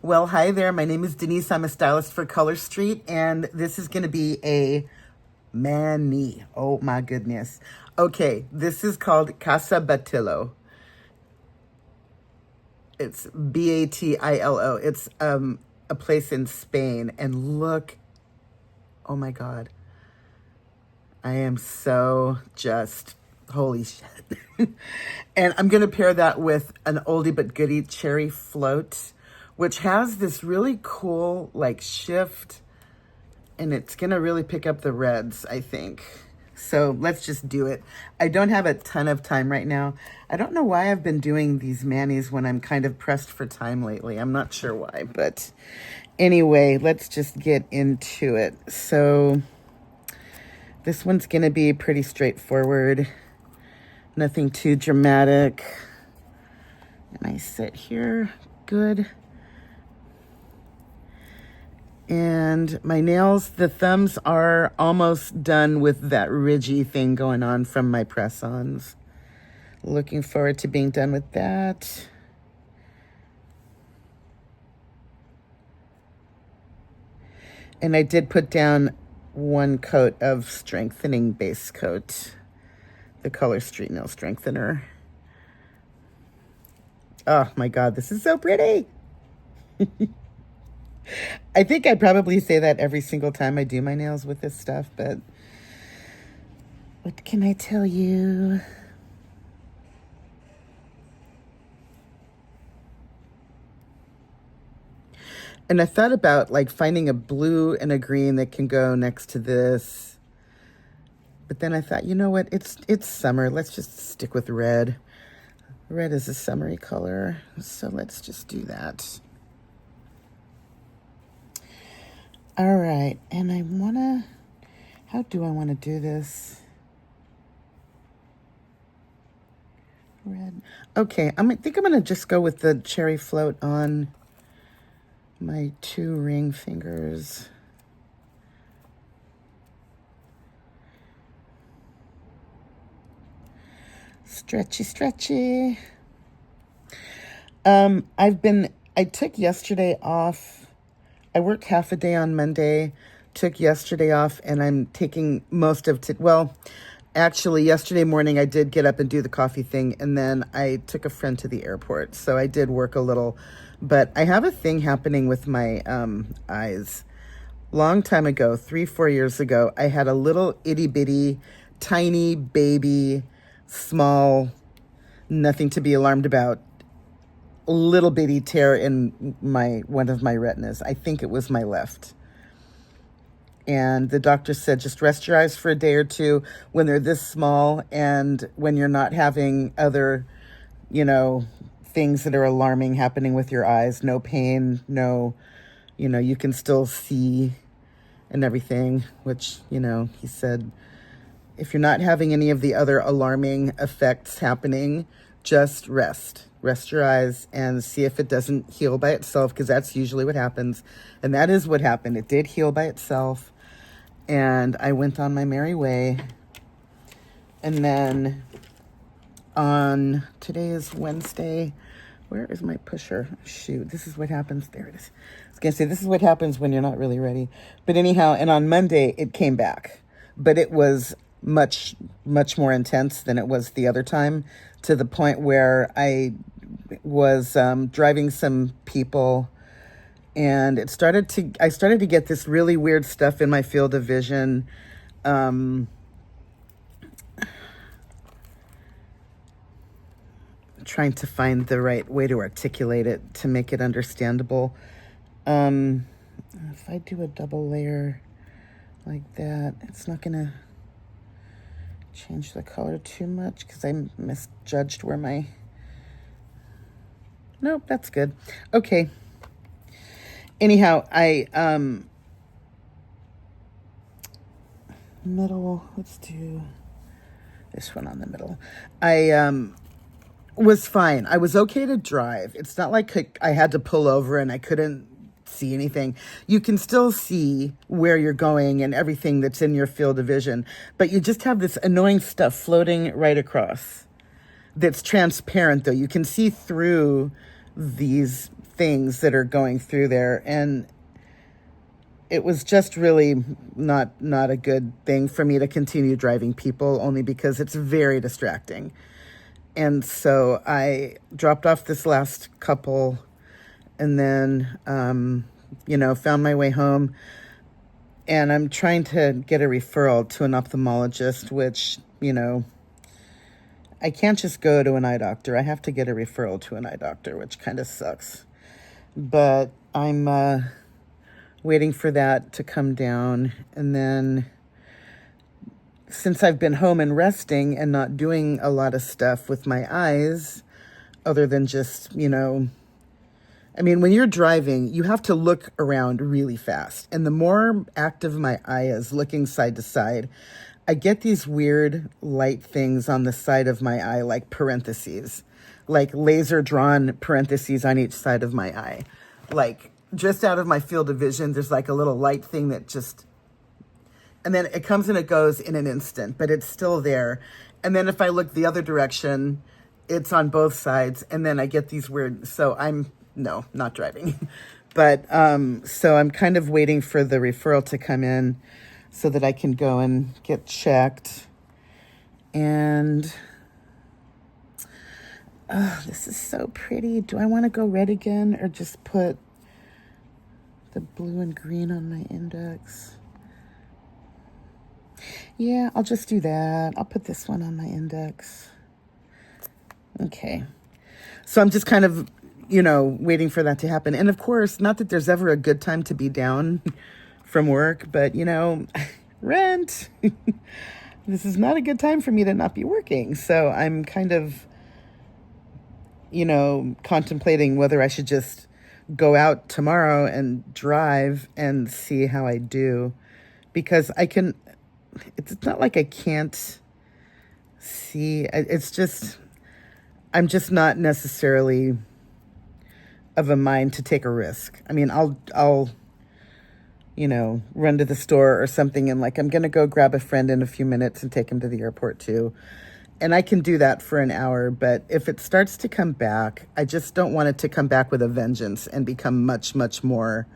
Well, hi there. My name is Denise. I'm a stylist for Color Street, and this is going to be a mani. Oh my goodness. Okay, this is called Casa Batllo. It's Batllo. It's a place in Spain, and look, oh my God. I am so just holy shit. And I'm going to pair that with an oldie but goodie cherry float, which has this really cool like shift, and it's going to really pick up the reds, I think. So let's just do it. I don't have a ton of time right now. I don't know why I've been doing these manis when I'm kind of pressed for time lately. I'm not sure why, but anyway, let's just get into it. So this one's going to be pretty straightforward. Nothing too dramatic. And I sit here, good. And my nails, the thumbs are almost done with that ridgy thing going on from my press-ons. Looking forward to being done with that. And I did put down one coat of strengthening base coat, the Color Street Nail Strengthener. Oh my God, this is so pretty. I think I probably say that every single time I do my nails with this stuff, but what can I tell you? And I thought about like finding a blue and a green that can go next to this. But then I thought, you know what? It's summer. Let's just stick with red. Red is a summery color, so let's just do that. All right, and I wanna, how do I wanna do this? Red. Okay, I think I'm gonna just go with the cherry float on my two ring fingers. Stretchy, stretchy. I took yesterday off. I worked half a day on Monday, took yesterday off, and I'm taking most of well, actually yesterday morning I did get up and do the coffee thing, and then I took a friend to the airport. So I did work a little, but I have a thing happening with my eyes. Long time ago, 3-4 years ago, I had a little itty bitty, tiny baby, small, nothing to be alarmed about, little bitty tear in one of my retinas. I think it was my left. And the doctor said, just rest your eyes for a day or two when they're this small, and when you're not having other, things that are alarming happening with your eyes. No pain, no, you can still see and everything, which, he said, if you're not having any of the other alarming effects happening, just rest your eyes and see if it doesn't heal by itself, because that's usually what happens. And that is what happened. It did heal by itself. And I went on my merry way. And then today is Wednesday. Where is my pusher? Shoot, this is what happens. There it is. I was going to say, this is what happens when you're not really ready. But anyhow, and on Monday, it came back. But it was much, much more intense than it was the other time, to the point where I was driving some people, and I started to get this really weird stuff in my field of vision. Trying to find the right way to articulate it to make it understandable. If I do a double layer like that, it's not gonna change the color too much, because I misjudged where nope, that's good. Okay. Anyhow, middle, let's do this one on the middle. I was fine. I was okay to drive. It's not like I had to pull over and I couldn't see anything. You can still see where you're going and everything that's in your field of vision, but you just have this annoying stuff floating right across that's transparent, though. You can see through these things that are going through there. And it was just really not a good thing for me to continue driving people, only because it's very distracting. And so I dropped off this last couple, and then found my way home. And I'm trying to get a referral to an ophthalmologist, which, I can't just go to an eye doctor. I have to get a referral to an eye doctor, which kind of sucks. But I'm waiting for that to come down. And then, since I've been home and resting and not doing a lot of stuff with my eyes, other than just, when you're driving, you have to look around really fast. And the more active my eye is, looking side to side, I get these weird light things on the side of my eye, like parentheses, like laser drawn parentheses on each side of my eye. Like, just out of my field of vision, there's like a little light thing that just, and then it comes and it goes in an instant, but it's still there. And then if I look the other direction, it's on both sides. And then I get these weird, so no, not driving. But, so I'm kind of waiting for the referral to come in so that I can go and get checked. And, this is so pretty. Do I want to go red again, or just put the blue and green on my index? Yeah, I'll just do that. I'll put this one on my index. Okay. So I'm just kind of, waiting for that to happen. And of course, not that there's ever a good time to be down from work, but, rent. This is not a good time for me to not be working. So I'm kind of, contemplating whether I should just go out tomorrow and drive and see how I do. Because it's not like I can't see. It's just, I'm just not necessarily of a mind to take a risk. I'll run to the store or something, and I'm going to go grab a friend in a few minutes and take him to the airport too. And I can do that for an hour, but if it starts to come back, I just don't want it to come back with a vengeance and become much, much more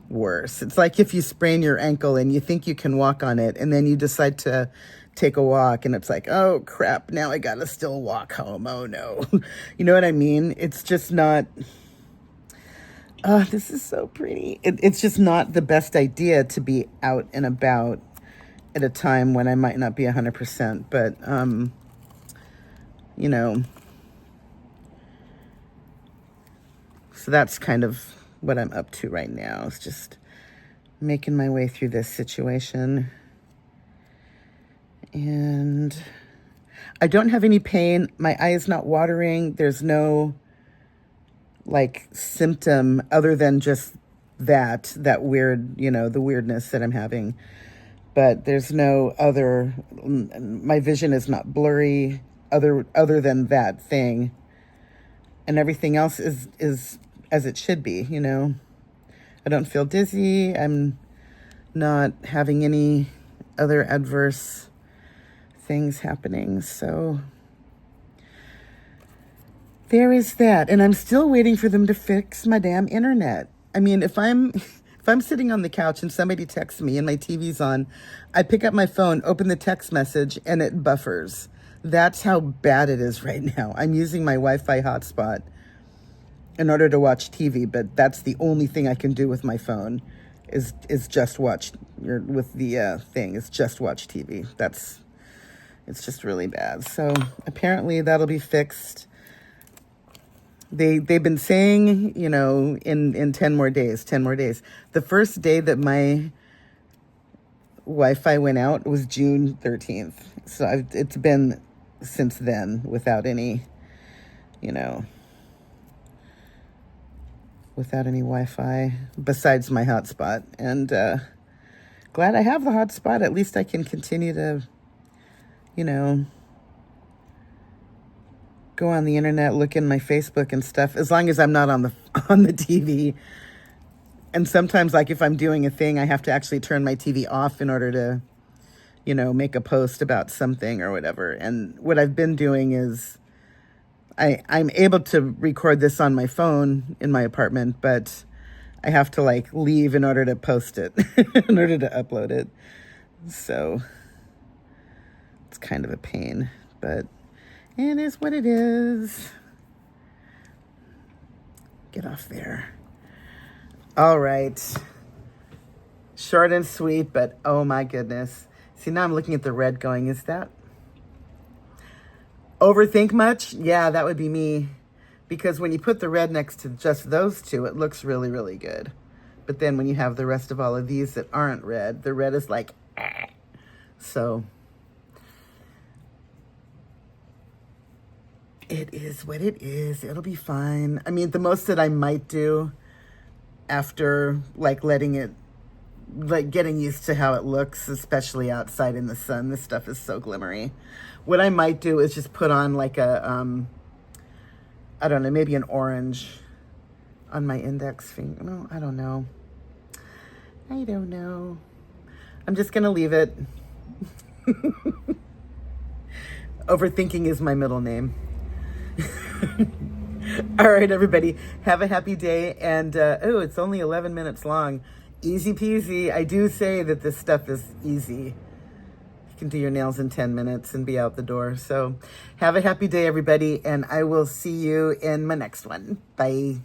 worse. It's like if you sprain your ankle and you think you can walk on it, and then you decide to take a walk, and it's like, oh crap, now I gotta still walk home. Oh no. You know what I mean? It's just not, this is so pretty. It's just not the best idea to be out and about at a time when I might not be 100%, but, so that's kind of what I'm up to right now. It's just making my way through this situation. And I don't have any pain. My eye is not watering. There's no symptom other than just that weird, the weirdness that I'm having. But there's no other, my vision is not blurry other than that thing. And everything else is as it should be, I don't feel dizzy. I'm not having any other adverse things happening. So there is that. And I'm still waiting for them to fix my damn internet. If I'm sitting on the couch and somebody texts me and my TV's on, I pick up my phone, open the text message, and it buffers. That's how bad it is right now. I'm using my Wi-Fi hotspot in order to watch TV, but that's the only thing I can do with my phone is just watch with the thing is just watch TV. It's just really bad. So apparently that'll be fixed. They've been saying, in 10 more days. The first day that my Wi-Fi went out was June 13th. So it's been since then without any, without any Wi-Fi besides my hotspot. And glad I have the hotspot. At least I can continue to, go on the internet, look in my Facebook and stuff, as long as I'm not on the TV. And sometimes, if I'm doing a thing, I have to actually turn my TV off in order to, make a post about something or whatever. And what I've been doing is I'm able to record this on my phone in my apartment, but I have to like leave in order to post it, in order to upload it. So it's kind of a pain, but it is what it is. Get off there. All right. Short and sweet, but oh my goodness. See, now I'm looking at the red going, is that overthink much? Yeah, that would be me. Because when you put the red next to just those two, it looks really, really good. But then when you have the rest of all of these that aren't red, the red is like, ah. So it is what it is. It'll be fine. I mean, the most that I might do after like letting it, like getting used to how it looks, especially outside in the sun. This stuff is so glimmery. What I might do is just put on like a, I don't know, maybe an orange on my index finger. No, I don't know. I don't know. I'm just going to leave it. Overthinking is my middle name. All right, everybody, have a happy day. And, oh, it's only 11 minutes long. Easy peasy. I do say that this stuff is easy. You can do your nails in 10 minutes and be out the door. So have a happy day, everybody. And I will see you in my next one. Bye.